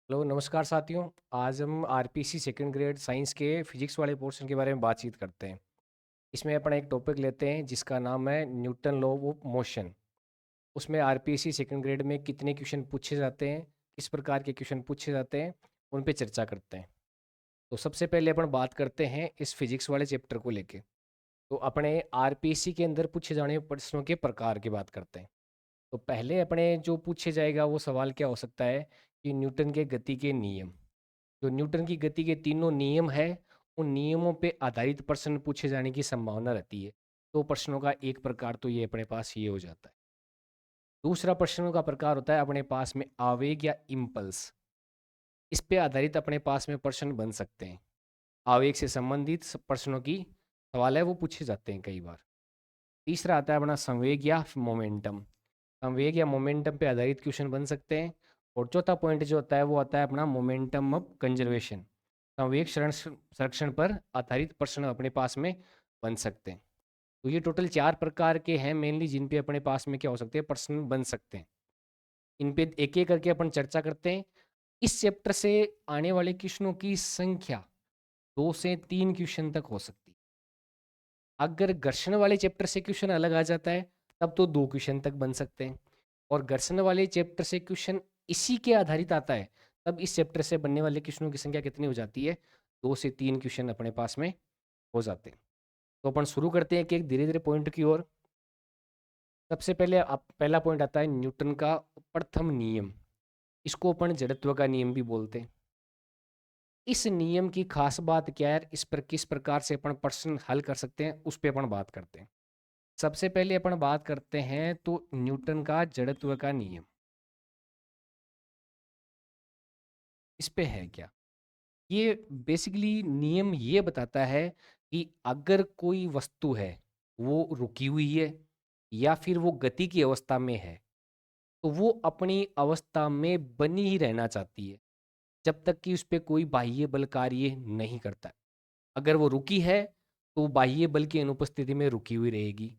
Hello नमस्कार साथियों। आज हम आरपीसी सेकंड ग्रेड साइंस के फिजिक्स वाले पोर्शन के बारे में बातचीत करते हैं। इसमें अपन एक टॉपिक लेते हैं जिसका नाम है न्यूटन लॉ ऑफ मोशन। उसमें आरपीसी सेकंड ग्रेड में कितने क्वेश्चन पूछे जाते हैं, किस प्रकार के क्वेश्चन पूछे जाते हैं, उन पे चर्चा करते हैं। तो सबसे पहले अपन बात करते हैं इस फिजिक्स वाले चैप्टर को लेके। तो अपने आरपीसी के अंदर पूछे जाने वाले प्रश्नों के प्रकार की बात करते हैं। तो पहले अपने जो पूछे जाएगा वो सवाल क्या हो सकता है कि न्यूटन के गति के नियम, जो न्यूटन की गति के तीनों नियम है, उन नियमों पे आधारित प्रश्न पूछे जाने की संभावना रहती है। तो प्रश्नों का एक प्रकार तो ये अपने पास ये हो जाता है। दूसरा प्रश्नों का प्रकार होता है अपने पास में आवेग या इम्पल्स। इस पे आधारित अपने पास में प्रश्न बन सकते हैं। आवेग से संबंधित प्रश्नों की सवाल है वो पूछे जाते हैं कई बार। तीसरा आता है अपना संवेग या मोमेंटम। संवेग या मोमेंटम पे आधारित क्वेश्चन बन सकते हैं। और चौथा पॉइंट जो होता है वो आता है अपना मोमेंटम ऑफ कंजर्वेशन। संवेग संरक्षण पर आधारित प्रश्न अपने पास में बन सकते हैं। तो ये टोटल 4 प्रकार के हैं मेनली, जिन पे अपने पास में क्या हो सकते हैं, प्रश्न बन सकते हैं। इन पे एक एक करके अपन चर्चा करते हैं। इस चैप्टर से आने वाले क्वेश्चनों की संख्या 2 से 3 क्वेश्चन तक हो सकती है। अगर घर्षण वाले चैप्टर से क्वेश्चन अलग आ जाता है तब तो 2 क्वेश्चन तक बन सकते हैं। और घर्षण वाले चैप्टर से क्वेश्चन इसी के आधारित आता है तब इस चैप्टर से बनने वाले क्वेश्चनों की संख्या कितनी हो जाती है, 2 से 3 क्वेश्चन अपने पास में हो जाते हैं। तो अपन शुरू करते हैं कि एक धीरे धीरे पॉइंट की ओर। सबसे पहले आप पहला पॉइंट आता है न्यूटन का प्रथम नियम। इसको अपन जड़त्व का नियम भी बोलते हैं। इस नियम की खास बात क्या है, इस पर किस प्रकार से अपन प्रश्न हल कर सकते हैं, उस पर अपन बात करते हैं। सबसे पहले अपन बात करते हैं तो न्यूटन का जड़त्व का नियम, इस पे है क्या। ये बेसिकली नियम ये बताता है कि अगर कोई वस्तु है वो रुकी हुई है या फिर वो गति की अवस्था में है तो वो अपनी अवस्था में बनी ही रहना चाहती है जब तक कि उस पर कोई बाह्य बल कार्य नहीं करता। अगर वो रुकी है तो बाह्य बल की अनुपस्थिति में रुकी हुई रहेगी।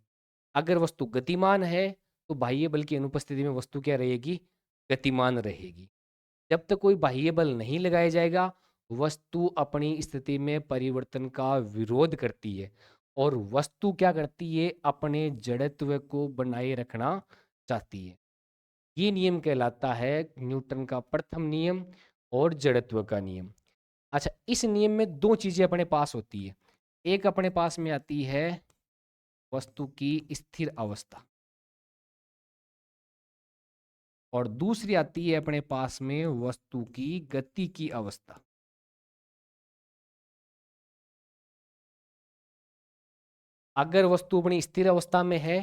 अगर वस्तु गतिमान है तो बाह्य बल की अनुपस्थिति में वस्तु क्या रहेगी, गतिमान रहेगी। जब तक कोई बाह्य बल नहीं लगाया जाएगा वस्तु अपनी स्थिति में परिवर्तन का विरोध करती है। और वस्तु क्या करती है, अपने जड़त्व को बनाए रखना चाहती है। ये नियम कहलाता है न्यूटन का प्रथम नियम और जड़त्व का नियम। अच्छा, इस नियम में दो चीजें अपने पास होती है। एक अपने पास में आती है वस्तु की स्थिर अवस्था और दूसरी आती है अपने पास में वस्तु की गति की अवस्था। अगर वस्तु अपनी स्थिर अवस्था में है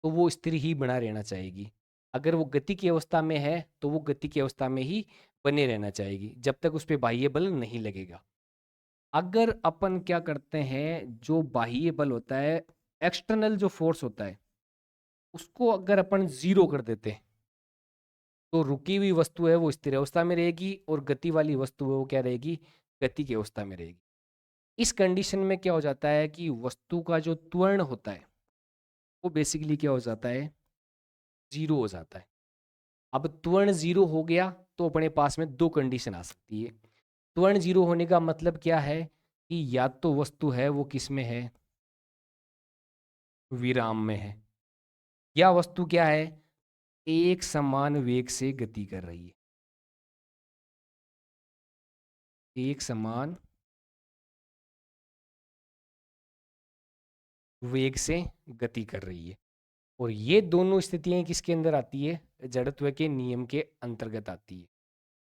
तो वो स्थिर ही बना रहना चाहेगी। अगर वो गति की अवस्था में है तो वो गति की अवस्था में ही बने रहना चाहेगी जब तक उस पर बाह्य बल नहीं लगेगा। अगर अपन क्या करते हैं, जो बाह्य बल होता है, एक्सटर्नल जो फोर्स होता है, उसको अगर अपन जीरो कर देते हैं तो रुकी हुई वस्तु है वो स्थिर अवस्था में रहेगी और गति वाली वस्तु है वो क्या रहेगी, गति की अवस्था में रहेगी। इस कंडीशन में क्या हो जाता है कि वस्तु का जो त्वरण होता है वो बेसिकली क्या हो जाता है, जीरो हो जाता है। अब त्वरण जीरो हो गया तो अपने पास में दो कंडीशन आ सकती है। त्वरण जीरो होने का मतलब क्या है कि या तो वस्तु है वो किस में है, विराम में है, या वस्तु क्या है, एक समान वेग से गति कर रही है। एक समान वेग से गति कर रही है। और ये दोनों स्थितियां किसके अंदर आती है, जड़त्व के नियम के अंतर्गत आती है।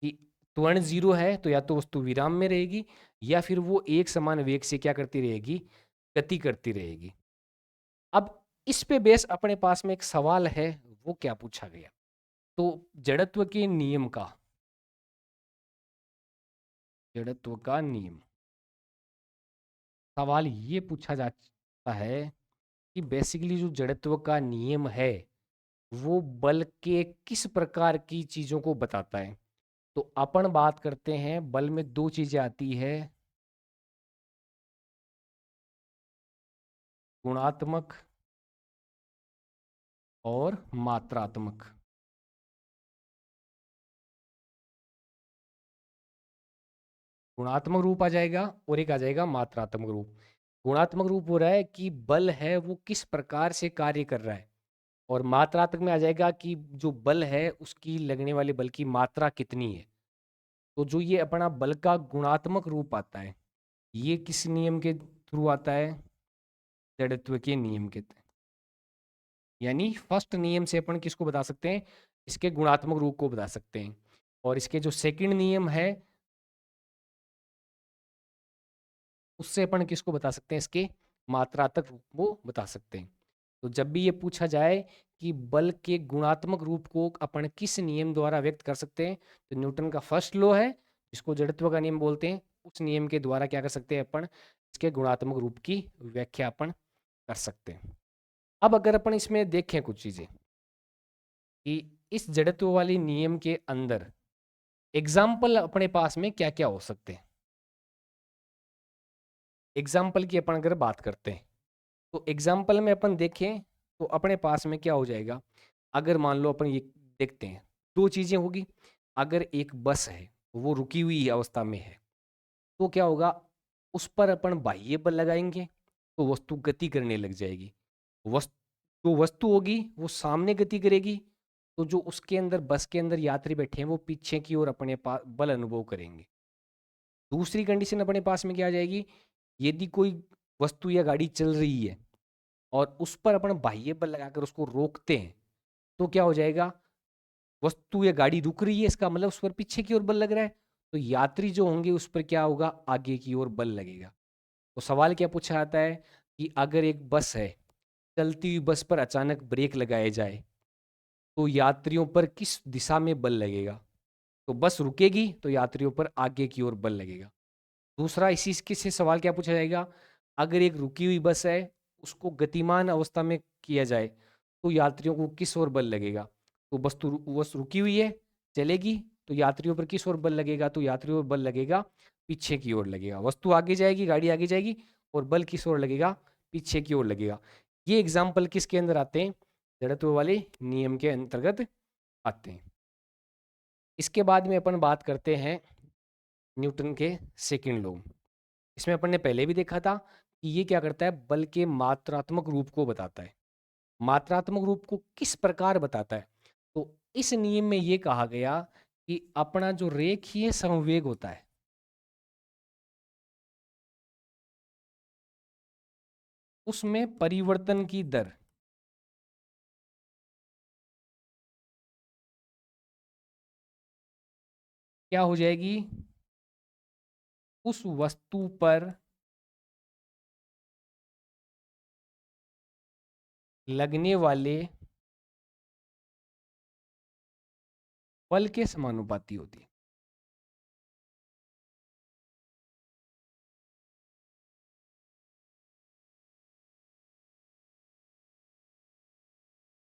कि त्वरण जीरो है तो या तो वस्तु विराम में रहेगी या फिर वो एक समान वेग से क्या करती रहेगी, गति करती रहेगी। अब इस पे बेस अपने पास में एक सवाल है, वो क्या पूछा गया। तो जड़त्व के नियम का, जड़त्व का नियम, सवाल ये पूछा जाता है कि बेसिकली जो जड़त्व का नियम है वो बल के किस प्रकार की चीजों को बताता है। तो अपन बात करते हैं बल में दो चीजें आती है, गुणात्मक और मात्रात्मक। गुणात्मक रूप आ जाएगा और एक आ जाएगा मात्रात्मक रूप। गुणात्मक रूप हो रहा है कि बल है वो किस प्रकार से कार्य कर रहा है, और मात्रात्मक में आ जाएगा कि जो बल है उसकी लगने वाले बल की मात्रा कितनी है। तो जो ये अपना बल का गुणात्मक रूप आता है, ये किस नियम के थ्रू आता है? जड़त्व के नियम के तहत। यानी फर्स्ट नियम से अपन किसको बता सकते हैं? इसके गुणात्मक रूप को बता सकते हैं। और इसके जो सेकंड नियम है उससे अपन किसको बता सकते हैं? इसके मात्रात्मक रूप को बता सकते हैं। तो जब भी ये पूछा जाए कि बल के गुणात्मक रूप को अपन किस नियम द्वारा व्यक्त कर सकते हैं, तो न्यूटन का फर्स्ट लॉ है जिसको जड़त्व का नियम बोलते हैं, उस नियम के द्वारा क्या कर सकते हैं अपन? इसके गुणात्मक रूप की व्याख्या अपन कर सकते हैं। अब अगर अपन इसमें देखें कुछ चीजें कि इस जड़त्व वाली नियम के अंदर एग्जाम्पल अपने पास में क्या क्या हो सकते हैं। एग्जाम्पल की अपन अगर बात करते हैं तो एग्जाम्पल में अपन देखें तो अपने पास में क्या हो जाएगा? अगर मान लो अपन ये देखते हैं, दो चीजें होगी। अगर एक बस है वो रुकी हुई अवस्था में है तो क्या होगा? उस पर अपन बाह्य बल लगाएंगे तो वस्तु गति करने लग जाएगी। वस्तु जो वस्तु होगी वो सामने गति करेगी, तो जो उसके अंदर बस के अंदर यात्री बैठे हैं वो पीछे की ओर अपने पास बल अनुभव करेंगे। दूसरी कंडीशन अपने पास में क्या आ जाएगी? यदि कोई वस्तु या गाड़ी चल रही है और उस पर अपन बाह्य बल लगाकर उसको रोकते हैं तो क्या हो जाएगा? वस्तु या गाड़ी रुक रही है, इसका मतलब उस पर पीछे की ओर बल लग रहा है, तो यात्री जो होंगे उस पर क्या होगा? आगे की ओर बल लगेगा। तो सवाल क्या पूछा जाता है कि अगर एक बस है, चलती हुई बस पर अचानक ब्रेक लगाए जाए तो यात्रियों पर किस दिशा में बल लगेगा? तो बस रुकेगी तो यात्रियों पर आगे की ओर बल लगेगा। दूसरा इसी इसके से सवाल क्या पूछा जाएगा? अगर एक रुकी हुई बस है उसको गतिमान अवस्था में किया जाए तो यात्रियों को किस ओर बल लगेगा? तो बस रुकी हुई है, चलेगी तो यात्रियों पर किस ओर बल लगेगा? तो यात्रियों पर बल लगेगा पीछे की ओर लगेगा। वस्तु आगे जाएगी, गाड़ी आगे जाएगी, और बल किस ओर लगेगा? पीछे की ओर लगेगा। ये एग्जाम्पल किसके अंदर आते हैं? जड़त्व वाले नियम के अंतर्गत आते हैं। इसके बाद में अपन बात करते हैं न्यूटन के सेकंड लॉ। इसमें अपन ने पहले भी देखा था कि ये क्या करता है? बल के मात्रात्मक रूप को बताता है। मात्रात्मक रूप को किस प्रकार बताता है? तो इस नियम में ये कहा गया कि अपना जो रेखीय संवेग होता है उसमें परिवर्तन की दर क्या हो जाएगी? उस वस्तु पर लगने वाले बल के समानुपाती होती है।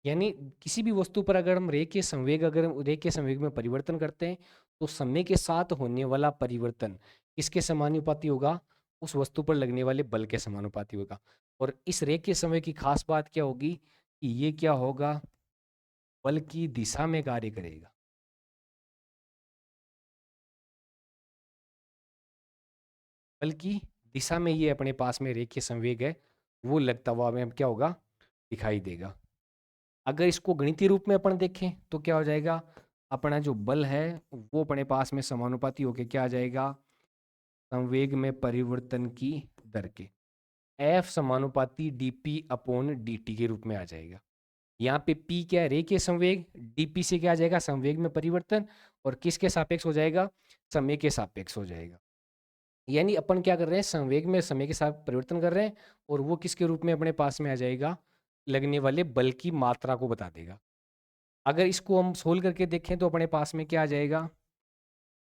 यानी किसी भी वस्तु पर अगर हम रेखीय संवेग में परिवर्तन करते हैं तो समय के साथ होने वाला परिवर्तन किसके समानुपाती होगा? उस वस्तु पर लगने वाले बल के समानुपाती होगा। और इस रेखीय संवेग की खास बात क्या होगी कि ये क्या होगा? बल की दिशा में कार्य करेगा। बल की दिशा में ये अपने पास में रेखीय संवेग है वो लगता हुआ हमें क्या होगा? दिखाई देगा। अगर इसको गणितीय रूप में अपन देखें तो क्या हो जाएगा? अपना जो बल है वो अपने पास में समानुपाती होके क्या आ जाएगा? संवेग में परिवर्तन की दर के एफ समानुपाती डीपी अपॉन dt के रूप में आ जाएगा। यहाँ पे p क्या है? रेखीय संवेग। dp से क्या आ जाएगा? संवेग में परिवर्तन। और किसके सापेक्ष हो जाएगा? समय के सापेक्ष हो जाएगा। यानी अपन क्या कर रहे हैं? संवेग में समय के साथ परिवर्तन कर रहे हैं, और वो किसके रूप में अपने पास में आ जाएगा? लगने वाले बल की मात्रा को बता देगा। अगर इसको हम सोल्व करके देखें तो अपने पास में क्या आ जाएगा?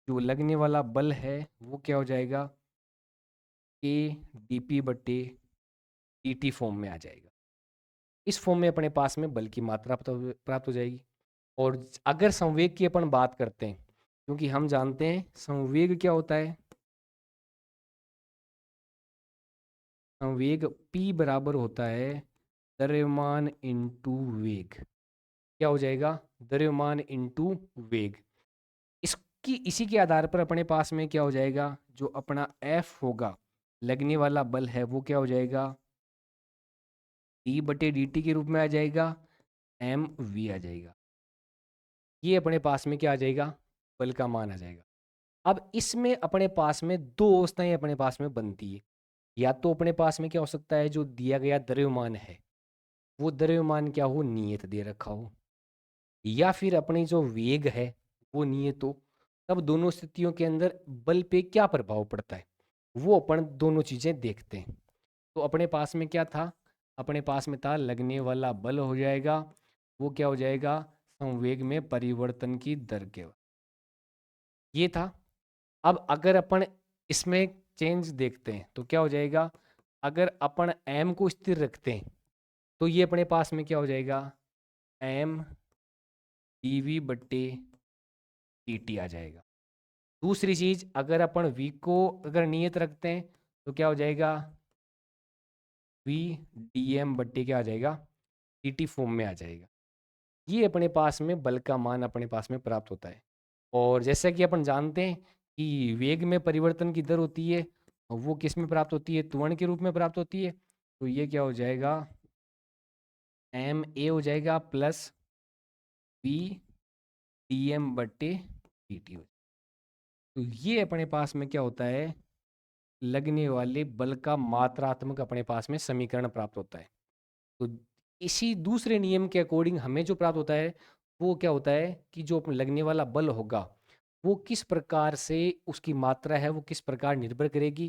जो लगने वाला बल है वो क्या हो जाएगा? के dp बटे dt फॉर्म में आ जाएगा। इस फॉर्म में अपने पास में बल की मात्रा प्राप्त हो जाएगी। और अगर संवेग की अपन बात करते हैं, क्योंकि हम जानते हैं संवेग क्या होता है? संवेग p बराबर होता है द्रव्यमान इंटू वेग। क्या हो जाएगा? द्रव्यमान इंटू वेग। इसी के आधार पर अपने पास में क्या हो जाएगा, जो अपना एफ होगा, लगने वाला बल है, वो क्या हो जाएगा, डी बटे डी टी के रूप में आ जाएगा, एम वी आ जाएगा। ये अपने पास में क्या आ जाएगा, बल का मान आ जाएगा। अब इसमें अपने पास में दो अवस्थाएं अपने पास में बनती है। या तो अपने पास में क्या हो सकता है, जो दिया गया द्रव्यमान है वो द्रव्यमान क्या हो, नियत दे रखा हो, या फिर अपनी जो वेग है वो नियत हो। तब दोनों स्थितियों के अंदर बल पे क्या प्रभाव पड़ता है वो अपन दोनों चीजें देखते हैं। तो अपने पास में क्या था, अपने पास में था लगने वाला बल हो जाएगा, वो क्या हो जाएगा, संवेग में परिवर्तन की दर के, ये था। अब अगर अपन इसमें चेंज देखते हैं तो क्या हो जाएगा, अगर अपन एम को स्थिर रखते हैं तो ये अपने पास में क्या हो जाएगा, एम डी वी बट्टे डी टी आ जाएगा। दूसरी चीज, अगर अपन वी को अगर नियत रखते हैं तो क्या हो जाएगा, वी डी एम बट्टे क्या आ जाएगा, डी टी फॉर्म में आ जाएगा। ये अपने पास में बल का मान अपने पास में प्राप्त होता है। और जैसा कि अपन जानते हैं कि वेग में परिवर्तन की दर होती है, वो किस में प्राप्त होती है, त्वरण के रूप में प्राप्त होती है। तो ये क्या हो जाएगा, एम ए हो जाएगा प्लस वी डी एम बट्टे डी टी। तो ये अपने पास में क्या होता है, लगने वाले बल का मात्रात्मक अपने पास में समीकरण प्राप्त होता है। तो इसी दूसरे नियम के अकॉर्डिंग हमें जो प्राप्त होता है वो क्या होता है कि जो लगने वाला बल होगा वो किस प्रकार से उसकी मात्रा है वो किस प्रकार निर्भर करेगी।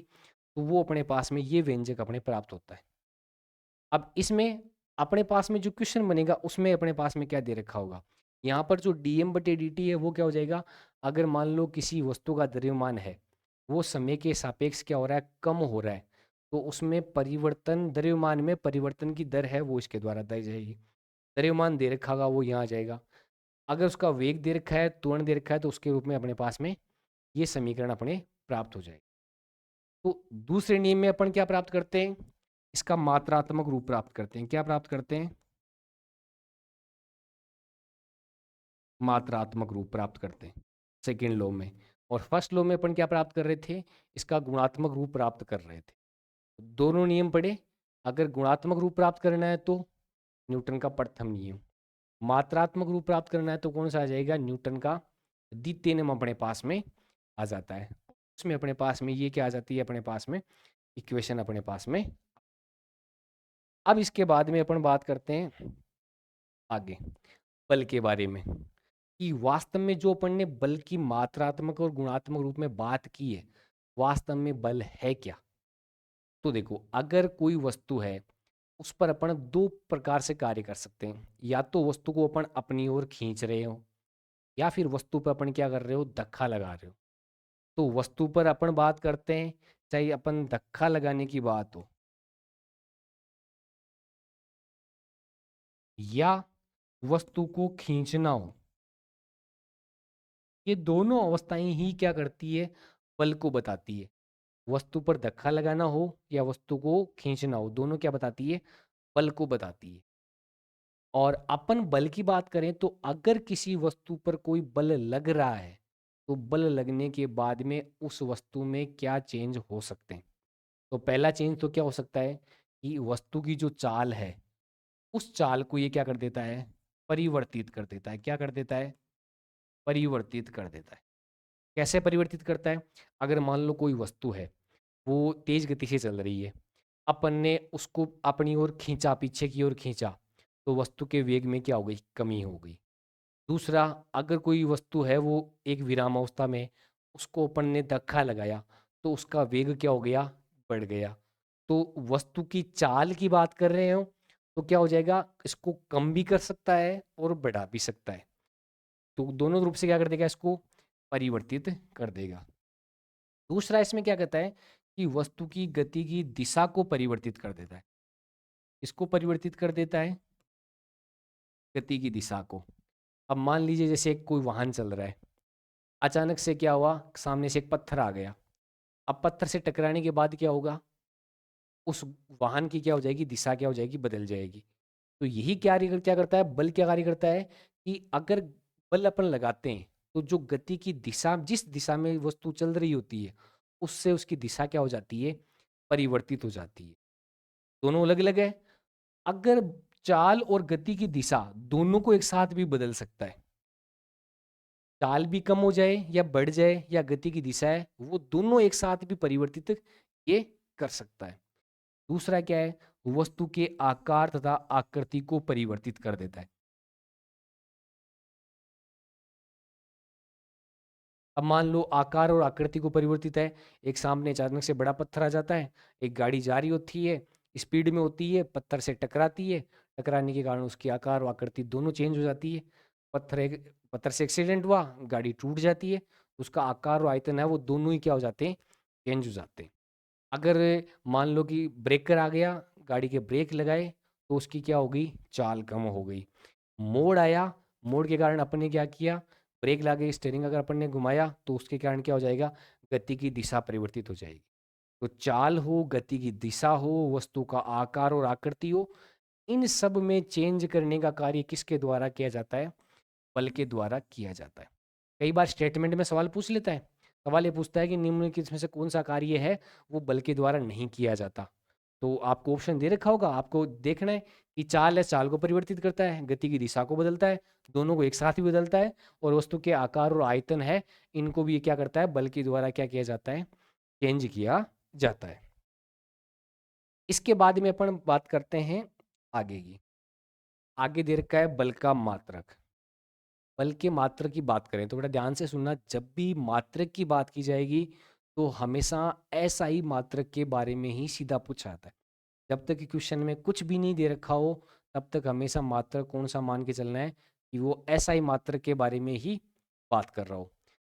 तो वो अपने पास में ये व्यंजक अपने प्राप्त होता है। अब इसमें अपने पास में जो क्वेश्चन बनेगा उसमें अपने पास में क्या दे रखा होगा, यहाँ पर जो डी एम बटे डी टी है वो क्या हो जाएगा, अगर मान लो किसी वस्तु का द्रव्यमान है वो समय के सापेक्ष क्या हो रहा है, कम हो रहा है, तो उसमें परिवर्तन, द्रव्यमान में परिवर्तन की दर है वो इसके द्वारा दी जाएगी। द्रव्यमान दे रखा होगा वो यहाँ आ जाएगा, अगर उसका वेग दे रखा है, त्वरण दे रखा है, तो उसके रूप में अपने पास में ये समीकरण अपने प्राप्त हो जाएगा। तो दूसरे नियम में अपन क्या प्राप्त करते हैं, इसका मात्रात्मक रूप प्राप्त करते हैं। क्या प्राप्त करते हैं, मात्रात्मक रूप प्राप्त करते हैं सेकेंड लॉ में। और फर्स्ट लॉ में अपन क्या प्राप्त कर रहे थे, इसका गुणात्मक रूप प्राप्त कर रहे थे। दोनों नियम पढ़े, अगर गुणात्मक रूप प्राप्त करना है तो न्यूटन का प्रथम नियम, मात्रात्मक रूप प्राप्त करना है तो कौन सा आ जाएगा, न्यूटन का द्वितीय नियम अपने पास में आ जाता है। उसमें अपने पास में ये क्या आ जाती है, अपने पास में इक्वेशन अपने पास में। अब इसके बाद में अपन बात करते हैं आगे बल के बारे में, कि वास्तव में जो अपन ने बल की मात्रात्मक और गुणात्मक रूप में बात की है, वास्तव में बल है क्या। तो देखो, अगर कोई वस्तु है उस पर अपन दो प्रकार से कार्य कर सकते हैं, या तो वस्तु को अपन अपनी ओर खींच रहे हो, या फिर वस्तु पर अपन क्या कर रहे हो, धक्का लगा रहे हो। तो वस्तु पर अपन बात करते हैं, चाहे अपन धक्का लगाने की बात हो या वस्तु को खींचना हो, ये दोनों अवस्थाएं ही क्या करती है, बल को बताती है। वस्तु पर धक्का लगाना हो या वस्तु को खींचना हो, दोनों क्या बताती है, बल को बताती है। और अपन बल की बात करें तो अगर किसी वस्तु पर कोई बल लग रहा है तो बल लगने के बाद में उस वस्तु में क्या चेंज हो सकते हैं। तो पहला चेंज तो क्या हो सकता है कि वस्तु की जो चाल है उस चाल को ये क्या कर देता है, परिवर्तित कर देता है। क्या कर देता है, परिवर्तित कर देता है। कैसे परिवर्तित करता है, अगर मान लो कोई वस्तु है वो तेज गति से चल रही है, अपन ने उसको अपनी ओर खींचा, पीछे की ओर खींचा, तो वस्तु के वेग में क्या हो गई, कमी हो गई। दूसरा, अगर कोई वस्तु है वो एक विरामावस्था में, उसको अपन ने धक्का लगाया तो उसका वेग क्या हो गया, बढ़ गया। तो वस्तु की चाल की बात कर रहे हो तो क्या हो जाएगा, इसको कम भी कर सकता है और बढ़ा भी सकता है। तो दोनों रूप से क्या कर देगा, इसको परिवर्तित कर देगा। दूसरा इसमें क्या कहता है कि वस्तु की गति की दिशा को परिवर्तित कर देता है। इसको परिवर्तित कर देता है, गति की दिशा को। अब मान लीजिए जैसे कोई वाहन चल रहा है, अचानक से क्या हुआ, सामने से एक पत्थर आ गया। अब पत्थर से टकराने के बाद क्या होगा, उस वाहन की क्या हो जाएगी, दिशा क्या हो जाएगी, बदल जाएगी। तो यही क्या क्या करता है, बल क्या कार्य करता है कि अगर बल अपन लगाते हैं तो जो गति की दिशा, जिस दिशा में वस्तु चल रही होती है, उससे उसकी दिशा क्या हो जाती है, परिवर्तित हो जाती है। दोनों अलग अलग है। अगर चाल और गति की दिशा दोनों को एक साथ भी बदल सकता है, चाल भी कम हो जाए या बढ़ जाए, या गति की दिशा है वो दोनों एक साथ भी परिवर्तित ये कर सकता है। दूसरा क्या है, वस्तु के आकार तथा आकृति को परिवर्तित कर देता है। अब मान लो आकार और आकृति को परिवर्तित है, एक सामने अचानक से बड़ा पत्थर आ जाता है, एक गाड़ी जा रही होती है, स्पीड में होती है, पत्थर से टकराती है, टकराने के कारण उसकी आकार और आकृति दोनों चेंज हो जाती है। पत्थर से एक्सीडेंट हुआ, गाड़ी टूट जाती है, उसका आकार और आयतन है वो दोनों ही क्या हो जाते हैं, चेंज हो जाते हैं। अगर मान लो कि ब्रेकर आ गया, गाड़ी के ब्रेक लगाए, तो उसकी क्या हो गई, चाल कम हो गई। मोड़ आया, मोड़ के कारण अपन ने क्या किया, ब्रेक लगा, स्टीयरिंग अगर अपन ने घुमाया तो उसके कारण क्या हो जाएगा, गति की दिशा परिवर्तित हो जाएगी। तो चाल हो, गति की दिशा हो, वस्तु का आकार और आकृति हो, इन सब में चेंज करने का कार्य किसके द्वारा किया जाता है, बल के द्वारा किया जाता है। कई बार स्टेटमेंट में सवाल पूछ लेता है, सवाल ये पूछता है कि निम्नलिखित में से कौन सा कार्य है वो बल के द्वारा नहीं किया जाता। तो आपको ऑप्शन दे रखा होगा, आपको देखना है कि चाल है, चाल को परिवर्तित करता है, गति की दिशा को बदलता है, दोनों को एक साथ ही बदलता है, और वस्तु के आकार और आयतन है इनको भी ये क्या करता है, बल के द्वारा क्या किया जाता है, चेंज किया जाता है। इसके बाद में अपन बात करते हैं आगे की। आगे दे रखा है बल का मात्रक। बल के मात्रक की बात करें तो बड़ा ध्यान से सुनना, जब भी मात्रक की बात की जाएगी तो हमेशा SI मात्रक के बारे में ही सीधा पूछा जाता है। जब तक कि क्वेश्चन में कुछ भी नहीं दे रखा हो तब तक हमेशा मात्रक कौन सा मान के चलना है कि वो SI मात्रक के बारे में ही बात कर रहा हो।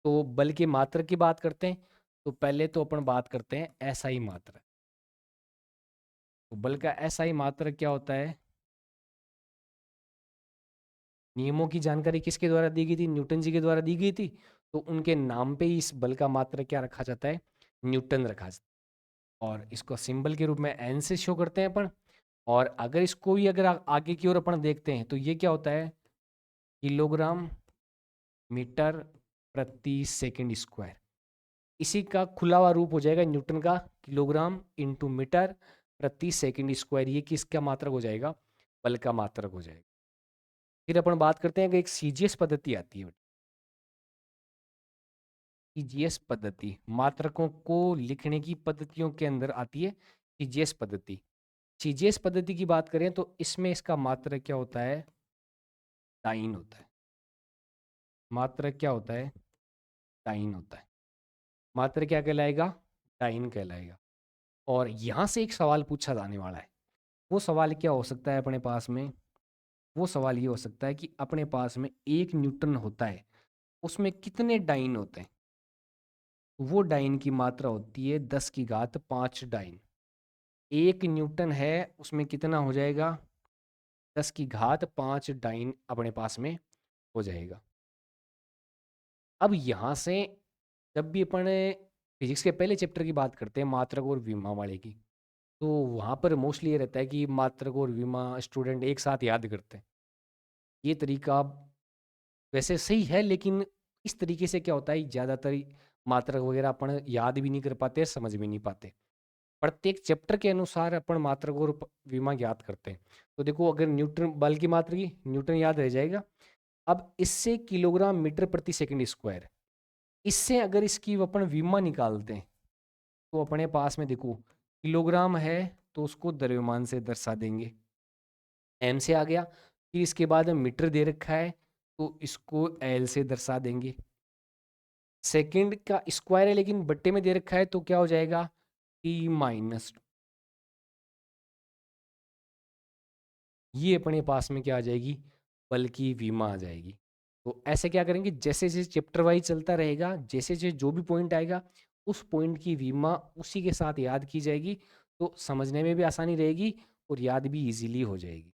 तो बल के मात्रक की बात करते हैं, तो पहले तो अपन बात करते हैं SI मात्रक। तो बल का SI मात्रक क्या होता है, नियमों की जानकारी किसके द्वारा दी गई थी, न्यूटन जी के द्वारा दी गई थी, तो उनके नाम पे ही इस बल का मात्रक क्या रखा जाता है, न्यूटन रखा जाता है। और इसको सिंबल के रूप में एन से शो करते हैं अपन। और अगर इसको ही अगर आगे की ओर अपन देखते हैं तो ये क्या होता है, किलोग्राम मीटर प्रति सेकंड स्क्वायर। इसी का खुला हुआ रूप हो जाएगा न्यूटन का, किलोग्राम इंटू मीटर प्रति सेकंड स्क्वायर, ये किसका मात्रक हो जाएगा, बल का मात्रक हो जाएगा। फिर अपन बात करते हैं कि एक CGS पद्धति आती है। CGS पद्धति मात्रकों को लिखने की पद्धतियों के अंदर आती है, CGS पद्धति। CGS पद्धति की बात करें तो इसमें इसका मात्रक क्या होता है, डाइन होता है। मात्रक क्या होता है, डाइन होता है। मात्रक क्या कहलाएगा, डाइन कहलाएगा। और यहाँ से एक सवाल पूछा जाने वाला है, वो सवाल क्या हो सकता है अपने पास में, वो सवाल ये हो सकता है कि अपने पास में 1 न्यूटन होता है, उसमें कितने डाइन होते हैं। वो डाइन की मात्रा होती है 10⁵ डाइन। 1 न्यूटन है, उसमें कितना हो जाएगा, 10⁵ डाइन अपने पास में हो जाएगा। अब यहाँ से जब भी अपन फिजिक्स के पहले चैप्टर की बात करते हैं, मात्रक और विमा वाले की, तो वहाँ पर मोस्टली ये रहता है कि मात्रक और विमा स्टूडेंट एक साथ याद करते हैं। ये तरीका वैसे सही है, लेकिन इस तरीके से क्या होता है, ज़्यादातर मात्रक वगैरह अपन याद भी नहीं कर पाते, समझ भी नहीं पाते। प्रत्येक चैप्टर के अनुसार अपन मात्रक और विमा याद करते हैं। तो देखो, अगर न्यूटन बल की मात्रा की न्यूटन याद रह जाएगा। अब इससे किलोग्राम मीटर प्रति सेकंड स्क्वायर, इससे अगर इसकी अपन विमा निकालते हैं तो अपने पास में देखो, किलोग्राम है तो उसको द्रव्यमान से दर्शा देंगे, M से आ गया। फिर इसके बाद मीटर दे रखा है तो इसको L से दर्शा देंगे। सेकंड का स्क्वायर है लेकिन बट्टे में दे रखा है तो क्या हो जाएगा, T-2। ये अपने पास में क्या आ जाएगी, बल की विमा आ जाएगी। तो ऐसे क्या करेंगे, जैसे जैसे चैप्टर वाइज चलता रहेगा, जैसे जैसे जो भी पॉइंट आएगा उस पॉइंट की विमा उसी के साथ याद की जाएगी, तो समझने में भी आसानी रहेगी और याद भी इजीली हो जाएगी।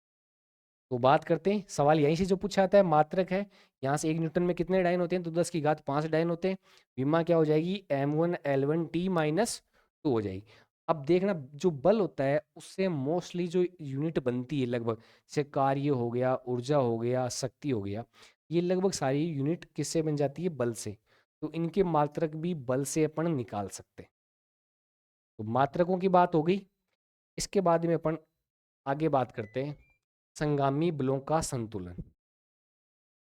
तो बात करते हैं, सवाल यहीं से जो पूछा जाता है, मात्रक है, यहाँ से 1 न्यूटन में कितने डायन होते हैं, तो 10⁵ डायन होते हैं। विमा क्या हो जाएगी, M1L1T-2 हो जाएगी। अब देखना, जो बल होता है उससे मोस्टली जो यूनिट बनती है लगभग, जैसे कार्य हो गया, ऊर्जा हो गया, शक्ति हो गया, ये लगभग सारी यूनिट किससे बन जाती है? बल से। तो इनके मात्रक भी बल से अपन निकाल सकते हैं। तो मात्रकों की बात हो गई। इसके बाद में अपन आगे बात करते हैं संगामी बलों का संतुलन।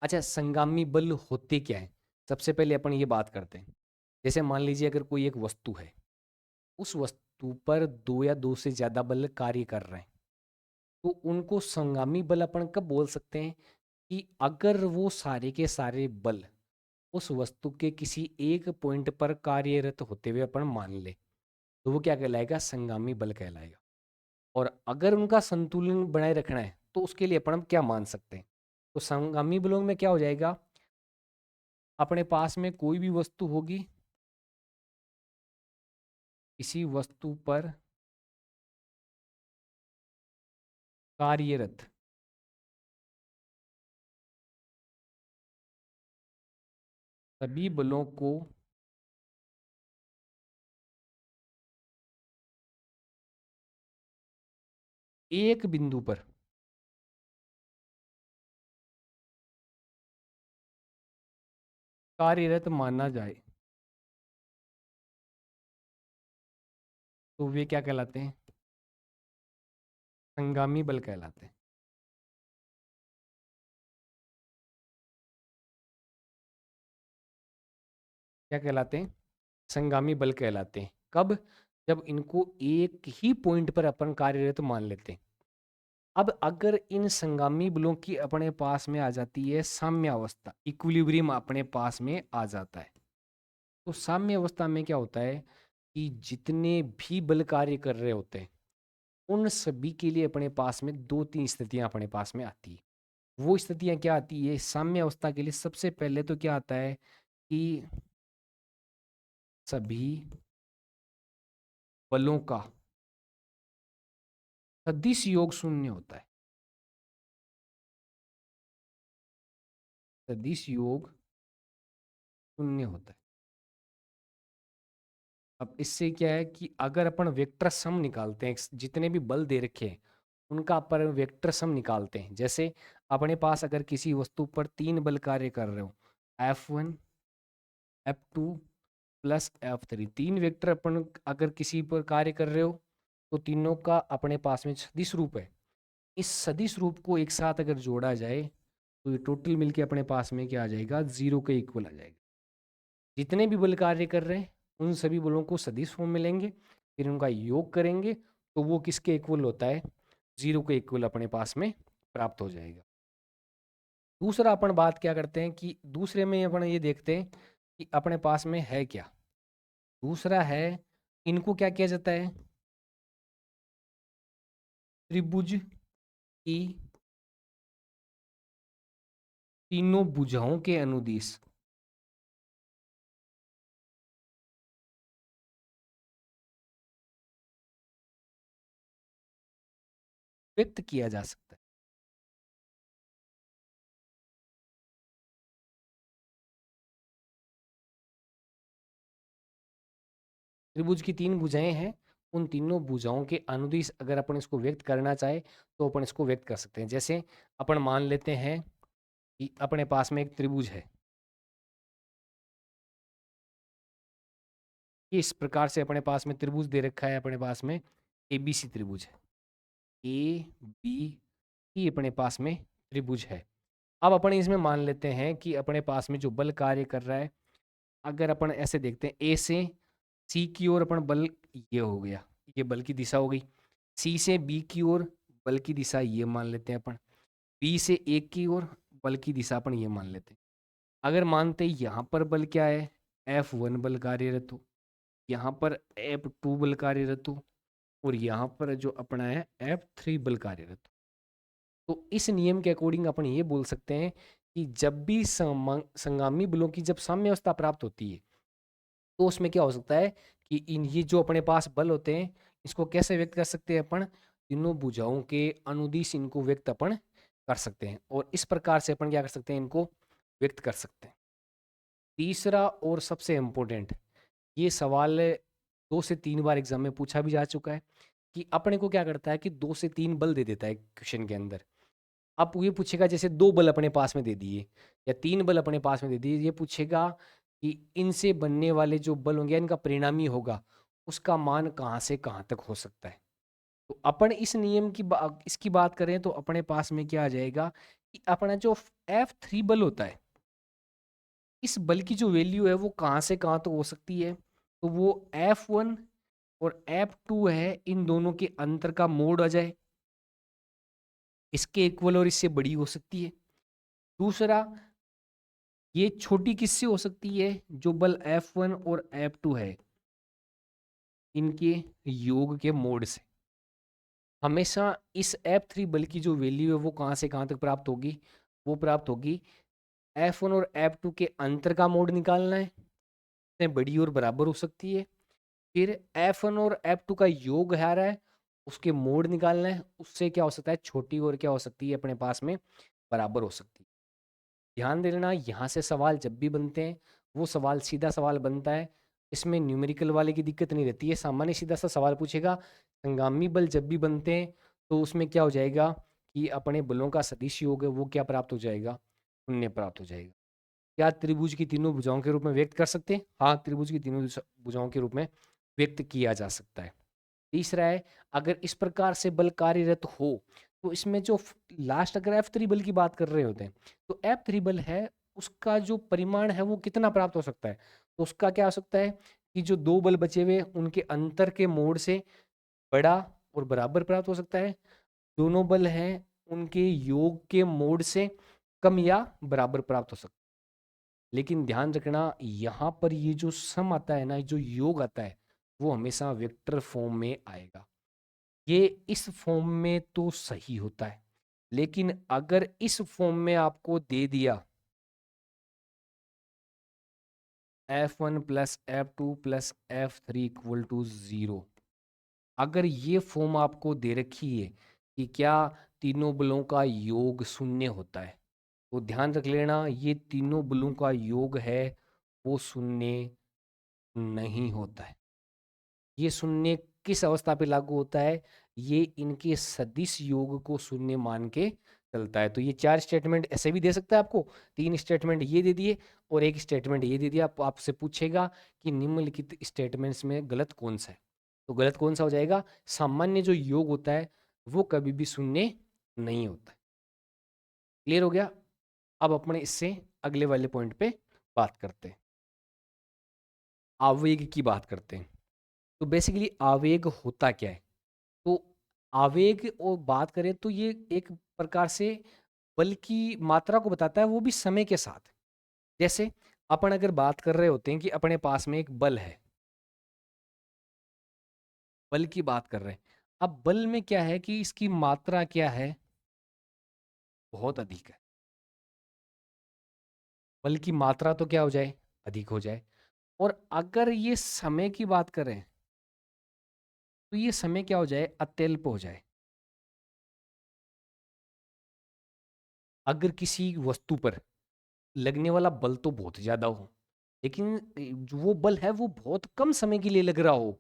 अच्छा, संगामी बल होते क्या है? सबसे पहले अपन ये बात करते हैं। जैसे मान लीजिए अगर कोई एक वस्तु है, उस वस्तु पर दो या दो से ज्यादा बल कार्य कर रहे हैं, तो उनको संगामी बल अपन कब बोल सकते हैं? कि अगर वो सारे के सारे बल उस वस्तु के किसी एक पॉइंट पर कार्यरत होते हुए अपन मान ले, तो वो क्या कहलाएगा? संगामी बल कहलाएगा। और अगर उनका संतुलन बनाए रखना है तो उसके लिए अपन हम क्या मान सकते हैं? तो संगामी बलों में क्या हो जाएगा? अपने पास में कोई भी वस्तु होगी, किसी वस्तु पर कार्यरत सभी बलों को एक बिंदु पर कार्यरत माना जाए, तो वे क्या कहलाते हैं? संगामी बल कहलाते हैं। क्या कहलाते हैं? संगामी बल कहलाते हैं। कब? जब इनको एक ही पॉइंट पर अपन कार्यरत मान लेते हैं। अब अगर इन संगामी बलों की अपने पास में आ जाती है साम्य अवस्था, इक्विलिब्रियम अपने पास में आ जाता है, तो साम्य अवस्था में क्या होता है कि जितने भी बल कार्य कर रहे होते हैं उन सभी के लिए अपने पास में दो तीन स्थितियां अपने पास में आती है। वो स्थितियां क्या आती है साम्य अवस्था के लिए? सबसे पहले तो क्या आता है कि सभी बलों का सदिश योग शून्य होता है। सदिश योग शून्य होता है। अब इससे क्या है कि अगर अपन वेक्टर सम निकालते हैं, जितने भी बल दे रखे हैं उनका अपन वेक्टर सम निकालते हैं। जैसे अपने पास अगर किसी वस्तु पर तीन बल कार्य कर रहे हो, F1 F2 प्लस F3, तीन वेक्टर अपन अगर किसी पर कार्य कर रहे हो तो तीनों का अपने पास में सदिश रूप है। इस सदिश रूप को एक साथ अगर जोड़ा जाए तो ये टोटल मिलके अपने पास में क्या आ जाएगा? जीरो के इक्वल आ जाएगा। जितने भी बल कार्य कर रहे हैं उन सभी बलों को सदिश फॉर्म मिलेंगे, फिर उनका योग करेंगे तो वो किसके इक्वल होता है? जीरो के इक्वल अपने पास में प्राप्त हो जाएगा। दूसरा अपन बात क्या करते हैं कि दूसरे में अपन ये देखते हैं कि अपने पास में है क्या। दूसरा है, इनको क्या किया जाता है? त्रिभुज की तीनों भुजाओं के अनुदिश व्यक्त किया जा सकता है। त्रिभुज की तीन भुजाएं हैं, उन तीनों भुजाओं के अनुदिश अगर अपन इसको व्यक्त करना चाहे तो अपन इसको व्यक्त कर सकते हैं। जैसे अपन मान लेते हैं कि अपने पास में एक त्रिभुज है। कि इस प्रकार से अपने पास में त्रिभुज दे रखा है, अपने पास में ABC त्रिभुज है। ABC अपने पास में त्रिभुज है। अब अपन इसमें मान लेते हैं कि अपने पास में जो बल कार्य कर रहा है, अगर अपन ऐसे देखते हैं A से C की ओर अपन बल, ये हो गया, ये बल की दिशा हो गई। C से B की ओर बल की दिशा ये मान लेते हैं अपन। B से A की ओर बल की दिशा अपन ये मान लेते हैं। अगर मानते हैं यहाँ पर बल क्या है? F1 बल कार्यरत हो, यहाँ पर F2 बल कार्यरत हो और यहाँ पर जो अपना है F3 बल कार्यरत हो। तो इस नियम के अकॉर्डिंग अपन ये बोल सकते हैं कि जब भी संगामी बलों की जब साम्य अवस्था प्राप्त होती है तो उसमें क्या हो सकता है कि इन ये जो अपने पास बल होते हैं इसको कैसे व्यक्त कर सकते हैं अपन? तीनों भुजाओं के अनुदिश इनको व्यक्त अपन कर सकते हैं और इस प्रकार से अपन क्या कर सकते हैं? इनको व्यक्त कर सकते हैं। तीसरा और सबसे इम्पोर्टेंट, ये सवाल 2 से 3 बार एग्जाम में पूछा भी जा चुका है कि अपने को क्या करता है कि 2 से 3 बल दे देता है क्वेश्चन के अंदर। अब ये पूछेगा जैसे 2 बल अपने पास में दे दिए या 3 बल अपने पास में दे दिए, ये पूछेगा कि इनसे बनने वाले जो बल होंगे, इनका परिणामी होगा, उसका मान कहाँ से कहाँ तक हो सकता है। तो अपन इस नियम की इसकी बात करें तो अपने पास में क्या आ जाएगा कि अपना जो F3 बल होता है, इस बल की जो वैल्यू है वो कहाँ से कहाँ तक हो सकती है, तो वो F1 और F2 है, इन दोनों के अंतर का मोड आ जाए, इसके इक्वल और इससे बड़ी हो सकती है। दूसरा, ये छोटी किससे हो सकती है, जो बल F1 और F2 है, इनके योग के मोड से। हमेशा इस F3 बल की जो वैल्यू है वो कहाँ से कहाँ तक प्राप्त होगी, वो प्राप्त होगी F1 और F2 के अंतर का मोड निकालना है, इससे बड़ी और बराबर हो सकती है। फिर F1 और F2 का योग है आ रहा है, उसके मोड निकालना है, उससे क्या हो सकता है, छोटी और क्या हो सकती है अपने पास में बराबर हो सकती है। ध्यान देना, यहाँ से सवाल जब भी बनते हैं वो सवाल सीधा सवाल बनता है, इसमें न्यूमेरिकल वाले की दिक्कत नहीं रहती है। सामान्य सीधा सा सवाल पूछेगा। संगामी बल जब भी बनते हैं तो उसमें क्या हो जाएगा कि अपने बलों का सदिश योग है वो क्या प्राप्त हो जाएगा, शून्य प्राप्त हो जाएगा। क्या त्रिभुज की तीनों भुजाओं के रूप में व्यक्त कर सकते हैं? हाँ, त्रिभुज की तीनों भुजाओं के रूप में व्यक्त किया जा सकता है। तीसरा है, अगर इस प्रकार से बल कार्यरत हो तो इसमें जो लास्ट, अगर F3 बल की बात कर रहे होते हैं तो F3 बल है, उसका जो परिमाण है वो कितना प्राप्त हो सकता है, तो उसका क्या हो सकता है कि जो 2 बल बचे हुए उनके अंतर के मोड से बड़ा और बराबर प्राप्त हो सकता है, दोनों बल हैं उनके योग के मोड से कम या बराबर प्राप्त हो सकता है। लेकिन ध्यान रखना, यहाँ पर ये जो सम आता है ना, जो योग आता है, वो हमेशा वेक्टर फॉर्म में आएगा। ये इस फॉर्म में तो सही होता है, लेकिन अगर इस फॉर्म में आपको दे दिया F1 plus F2 plus F3 equal to 0, अगर ये फॉर्म आपको दे रखी है कि क्या तीनों बलों का योग शून्य होता है, तो ध्यान रख लेना, ये तीनों बलों का योग है वो शून्य नहीं होता है। ये शून्य किस अवस्था पे लागू होता है, ये इनके सदिश योग को शून्य मान के चलता है। तो ये 4 स्टेटमेंट ऐसे भी दे सकता है आपको, 3 स्टेटमेंट ये दे दिए और 1 स्टेटमेंट ये दे दिया। आपसे पूछेगा कि निम्नलिखित स्टेटमेंट्स में गलत कौन सा है, तो गलत कौन सा हो जाएगा, सामान्य जो योग होता है वो कभी भी शून्य नहीं होता है। क्लियर हो गया? अब अपने इससे अगले वाले पॉइंट पे बात करते हैं, आवेग की बात करते हैं। तो बेसिकली आवेग होता क्या है, तो आवेग और बात करें तो ये एक प्रकार से बल की मात्रा को बताता है, वो भी समय के साथ। जैसे अपन अगर बात कर रहे होते हैं कि अपने पास में एक बल है, बल की बात कर रहे हैं, अब बल में क्या है कि इसकी मात्रा क्या है, बहुत अधिक है। बल की मात्रा तो क्या हो जाए, अधिक हो जाए। और अगर ये समय की बात करें तो ये समय क्या हो जाए, अत्यल्प हो जाए। अगर किसी वस्तु पर लगने वाला बल तो बहुत ज्यादा हो, लेकिन जो वो बल है वो बहुत कम समय के लिए लग रहा हो,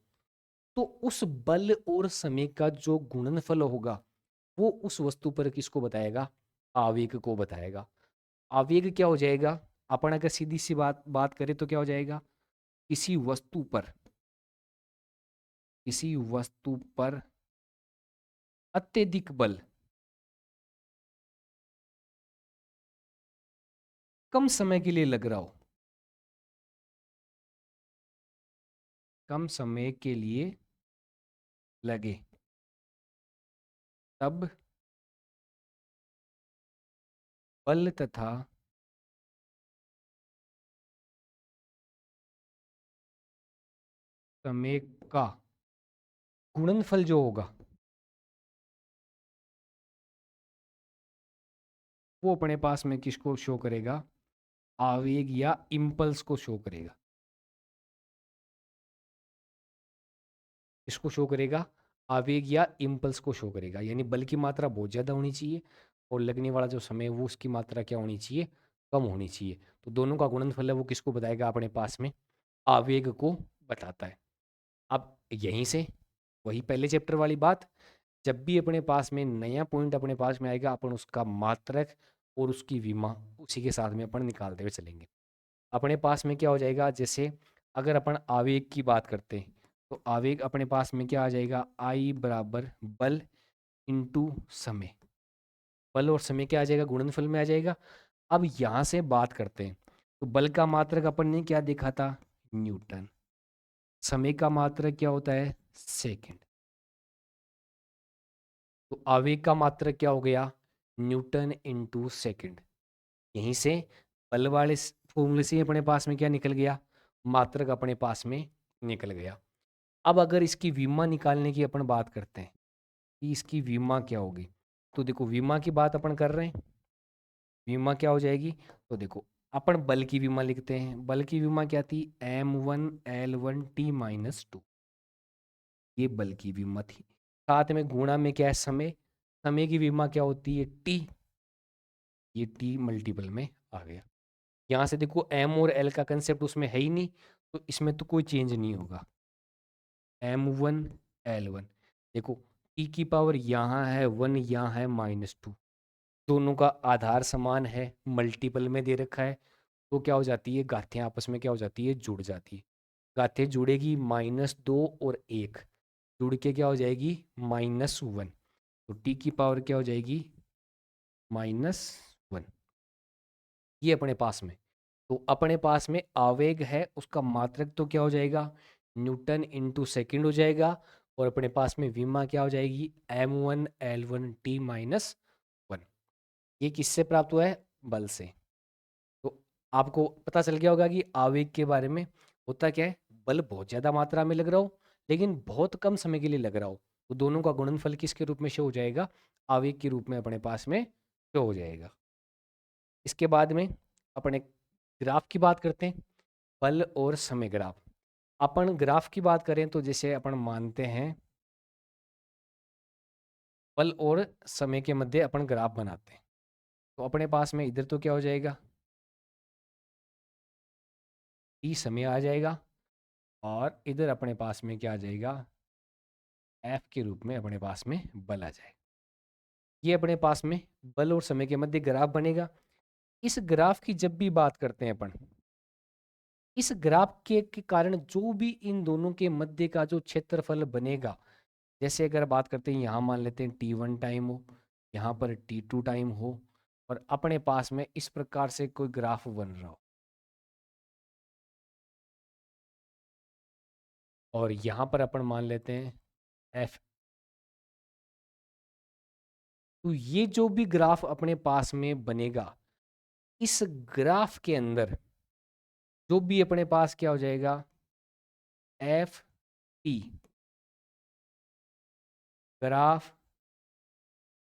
तो उस बल और समय का जो गुणनफल होगा वो उस वस्तु पर किसको बताएगा, आवेग को बताएगा। आवेग क्या हो जाएगा, अपन अगर सीधी सी बात बात करें तो क्या हो जाएगा, किसी वस्तु पर, किसी वस्तु पर अत्यधिक बल कम समय के लिए लग रहा हो, कम समय के लिए लगे, तब बल तथा समय का गुणनफल जो होगा वो अपने पास में किसको शो करेगा, आवेग या इम्पल्स को शो करेगा। इसको शो करेगा, आवेग या इम्पल्स को शो करेगा। यानी बल की मात्रा बहुत ज़्यादा होनी चाहिए और लगने वाला जो समय है वो उसकी मात्रा क्या होनी चाहिए, कम होनी चाहिए। तो दोनों का गुणनफल है वो किसको बताएगा, अपने पास में आवेग को बताता है। अब यहीं से वही पहले चैप्टर वाली बात, जब भी अपने पास में नया पॉइंट अपने पास में आएगा, अपन उसका मात्रक और उसकी विमा उसी के साथ में अपन निकालते हुए चलेंगे। अपने पास में क्या हो जाएगा, जैसे अगर अपन आवेग की बात करते हैं तो आवेग अपने पास में क्या आ जाएगा, आई बराबर बल इंटू समय। बल और समय क्या आ जाएगा, गुणनफल में आ जाएगा। अब यहाँ से बात करते हैं तो बल का मात्रक अपन ने क्या देखा था, न्यूटन। समय का मात्रक क्या होता है, सेकंड। तो आवेग का मात्रक क्या हो गया, न्यूटन इंटू सेकंड। यहीं से बल वाले फॉर्मूले से अपने पास में क्या निकल गया, मात्रक अपने पास में निकल गया। अब अगर इसकी विमा निकालने की अपन बात करते हैं कि इसकी विमा क्या होगी, तो देखो विमा की बात अपन कर रहे हैं, विमा क्या हो जाएगी, तो देखो अपन बल की विमा लिखते हैं। बल की विमा क्या थी, m1l1t-2। ये बल की विमा थी। साथ में गुणा में क्या है, समय। समय की विमा क्या होती है, टी। ये टी मल्टीपल में आ गया। यहाँ से देखो एम और एल का कंसेप्ट उसमें है ही नहीं, तो इसमें तो कोई चेंज नहीं होगा। m1l1, देखो टी की पावर यहाँ है 1, यहाँ है -2, दोनों का आधार समान है, मल्टीपल में दे रखा है, तो क्या हो जाती है, गांठें आपस में क्या हो जाती है, जुड़ जाती है। गांठें जुड़ेगी -2 और 1 जुड़ के क्या हो जाएगी, -1। तो टी की पावर क्या हो जाएगी, -1। ये अपने पास में, तो अपने पास में आवेग है, उसका मात्रक तो क्या हो जाएगा, न्यूटन इंटू सेकेंड हो जाएगा। और अपने पास में विमा क्या हो जाएगी, m1l1t-1। ये किससे प्राप्त हुआ है, बल से। तो आपको पता चल गया होगा कि आवेग के बारे में होता क्या है, बल बहुत ज़्यादा मात्रा में लग रहा हो लेकिन बहुत कम समय के लिए लग रहा हो, तो दोनों का गुणनफल किसके रूप में शो हो जाएगा, आवेग के रूप में अपने पास में शो हो जाएगा। इसके बाद में अपन एक ग्राफ की बात करते हैं, बल और समय ग्राफ। अपन ग्राफ की बात करें तो जैसे अपन मानते हैं बल और समय के मध्य अपन ग्राफ बनाते हैं, तो अपने पास में इधर तो क्या हो जाएगा, टी समय आ जाएगा, और इधर अपने पास में क्या आ जाएगा, एफ के रूप में अपने पास में बल आ जाएगा। ये अपने पास में बल और समय के मध्य ग्राफ बनेगा। इस ग्राफ की जब भी बात करते हैं अपन, इस ग्राफ के कारण जो भी इन दोनों के मध्य का जो क्षेत्रफल बनेगा, जैसे अगर बात करते हैं यहाँ मान लेते हैं t1 टाइम हो, यहाँ पर t2 टाइम हो, और अपने पास में इस प्रकार से कोई ग्राफ बन रहा हो, और यहाँ पर अपन मान लेते हैं f। तो ये जो भी ग्राफ अपने पास में बनेगा, इस ग्राफ के अंदर जो भी अपने पास क्या हो जाएगा, एफ टी ग्राफ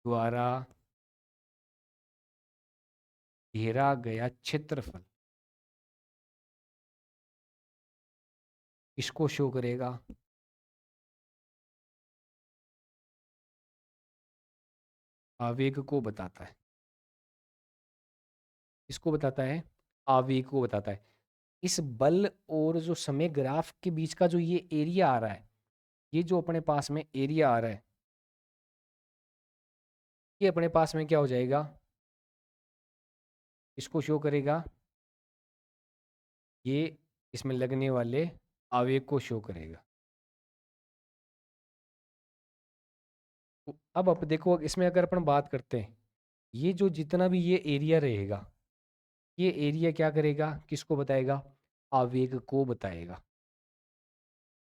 द्वारा घेरा गया क्षेत्रफल, इसको शो करेगा। आवेग को बताता है, इसको बताता है, आवेग को बताता है। इस बल और जो समय ग्राफ के बीच का जो ये एरिया आ रहा है, ये जो अपने पास में एरिया आ रहा है, ये अपने पास में क्या हो जाएगा, इसको शो करेगा, ये इसमें लगने वाले आवेग को शो करेगा। तो अब देखो इसमें अगर अपन बात करते हैं, ये जो जितना भी ये एरिया रहेगा, ये एरिया क्या करेगा, किसको बताएगा, आवेग को बताएगा।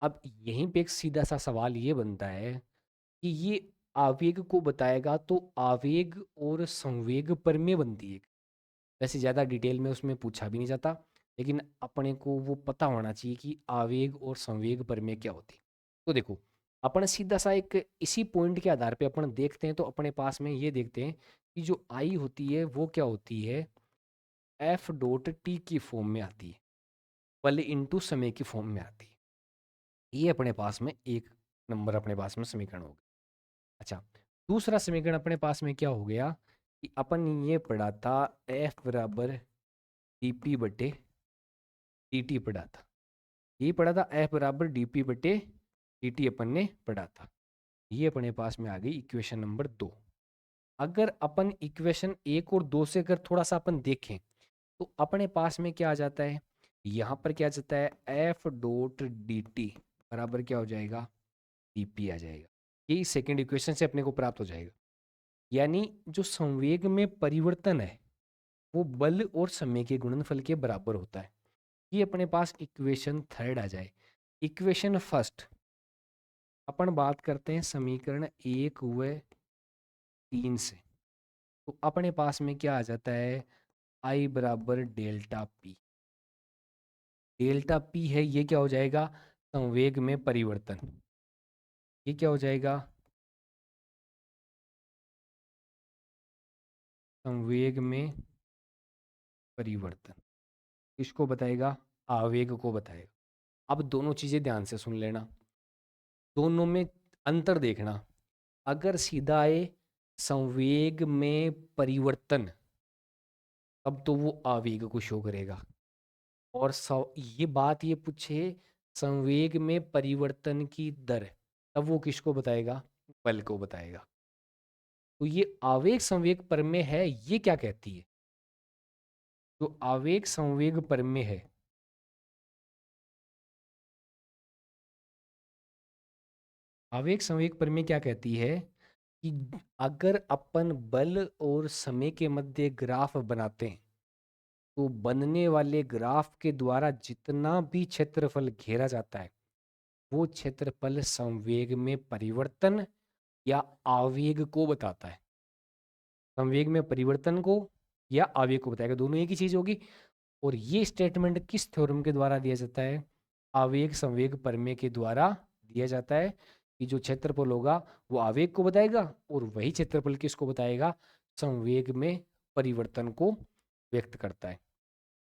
अब यहीं पे एक सीधा सा सवाल ये बनता है कि ये आवेग को बताएगा तो आवेग और संवेग प्रमेय बनती है। वैसे ज़्यादा डिटेल में उसमें पूछा भी नहीं जाता, लेकिन अपने को वो पता होना चाहिए कि आवेग और संवेग प्रमेय क्या होती है। तो देखो अपन सीधा सा एक इसी पॉइंट के आधार पे अपन देखते हैं, तो अपने पास में ये देखते हैं कि जो आई होती है वो क्या होती है, एफ डॉट टी की फॉर्म में आती है, बल इंटू समय की फॉर्म में आती है। ये अपने पास में एक नंबर अपने पास में समीकरण हो गया। अच्छा, दूसरा समीकरण अपने पास में क्या हो गया कि अपन ये पढ़ा था, एफ बराबर डीपी बटे dt पढ़ा था। ये पढ़ा था एफ बराबर डीपी बटे dt अपन ने पढ़ा था। ये अपने पास में आ गई इक्वेशन नंबर 2। अगर अपन इक्वेशन 1 और 2 से अगर थोड़ा सा अपन देखें तो अपने पास में क्या आ जाता है, यहाँ पर क्या आ जाता है, एफ डॉट डी टी बराबर क्या हो जाएगा, डी पी आ जाएगा। ये सेकेंड इक्वेशन से अपने को प्राप्त हो जाएगा। यानी जो संवेग में परिवर्तन है वो बल और समय के गुणनफल के बराबर होता है। ये अपने पास इक्वेशन थर्ड आ जाए। इक्वेशन फर्स्ट अपन बात करते हैं समीकरण 1 व 3 से, तो अपने पास में क्या आ जाता है, आई बराबर डेल्टा पी। डेल्टा पी है, ये क्या हो जाएगा, संवेग में परिवर्तन। ये क्या हो जाएगा, संवेग में परिवर्तन। किसको बताएगा, आवेग को बताएगा। अब दोनों चीजें ध्यान से सुन लेना, दोनों में अंतर देखना। अगर सीधा आए संवेग में परिवर्तन, तब तो वो आवेग को शो करेगा। और ये बात ये पूछे संवेग में परिवर्तन की दर, तब वो किसको बताएगा, बल को बताएगा। तो ये आवेग संवेग प्रमेय है, ये क्या कहती है, जो आवेग संवेग प्रमेय है, आवेग संवेग प्रमेय क्या कहती है कि अगर अपन बल और समय के मध्य ग्राफ बनाते हैं तो बनने वाले ग्राफ के द्वारा जितना भी क्षेत्रफल घेरा जाता है वो क्षेत्रफल संवेग में परिवर्तन या आवेग को बताता है। संवेग में परिवर्तन को या आवेग को बताएगा, दोनों एक ही चीज होगी। और ये स्टेटमेंट किस थ्योरम के द्वारा दिया जाता है, आवेग संवेग प्रमेय के द्वारा दिया जाता है कि जो क्षेत्रफल होगा वो आवेग को बताएगा और वही क्षेत्रफल किसको बताएगा, संवेग में परिवर्तन को व्यक्त करता है।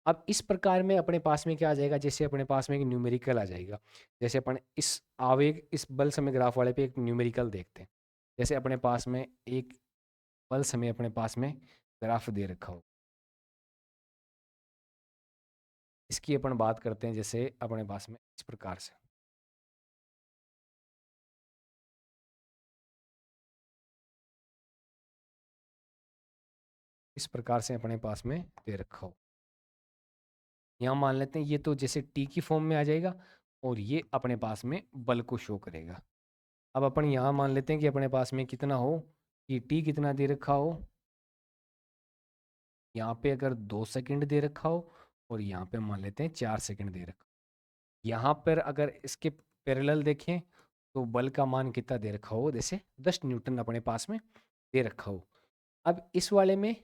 अब इस प्रकार में अपने पास में क्या आ जाएगा, जैसे अपने पास में एक न्यूमेरिकल आ जाएगा। जैसे अपन इस आवेग इस बल समय ग्राफ वाले पे एक न्यूमेरिकल देखते हैं। जैसे अपने पास में एक बल समय अपने पास में ग्राफ दे रखा हो, इसकी अपन बात करते हैं। जैसे अपने पास में इस प्रकार से, इस प्रकार से अपने पास में दे रखा हो। यहाँ मान लेते हैं ये तो जैसे टी की फॉर्म में आ जाएगा और ये अपने पास में बल को शो करेगा। अब अपन यहाँ मान लेते हैं कि अपने पास में कितना हो, कि टी कितना दे रखा हो, यहाँ पे अगर 2 सेकंड दे रखा हो और यहाँ पे मान लेते हैं 4 सेकंड दे रखा हो। यहाँ पर अगर इसके पैरेलल देखें तो बल का मान कितना दे रखा हो, जैसे 10 न्यूटन अपने पास में दे रखा हो। अब इस वाले में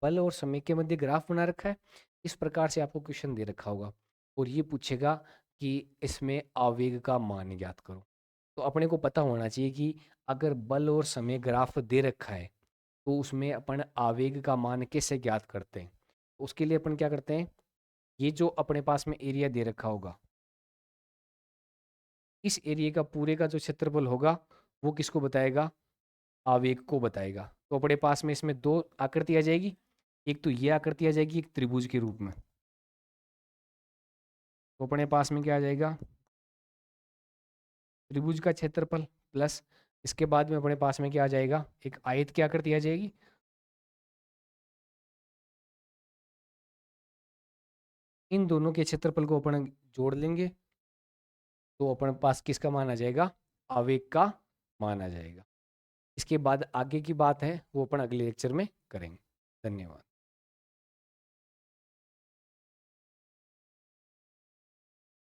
बल और समय के मध्य ग्राफ बना रखा है, इस प्रकार से आपको क्वेश्चन दे रखा होगा और ये पूछेगा कि इसमें आवेग का मान ज्ञात करो। तो अपने को पता होना चाहिए कि अगर बल और समय ग्राफ दे रखा है तो उसमें अपन आवेग का मान कैसे ज्ञात करते हैं। उसके लिए अपन क्या करते हैं, ये जो अपने पास में एरिया दे रखा होगा, इस एरिया का पूरे का जो क्षेत्रफल होगा वो किसको बताएगा, आवेग को बताएगा। तो अपने पास में इसमें दो आकृति आ जाएगी, एक तो ये आकृति आ जाएगी एक त्रिभुज के रूप में। तो अपने पास में क्या आ जाएगा, त्रिभुज का क्षेत्रफल प्लस इसके बाद में अपने पास में क्या आ जाएगा, एक आयत की आकृति आ जाएगी। इन दोनों के क्षेत्रफल को अपन जोड़ लेंगे तो अपने पास किसका मान आ जाएगा, आवेग का मान आ जाएगा। इसके बाद आगे की बात है वो अपन अगले लेक्चर में करेंगे। धन्यवाद।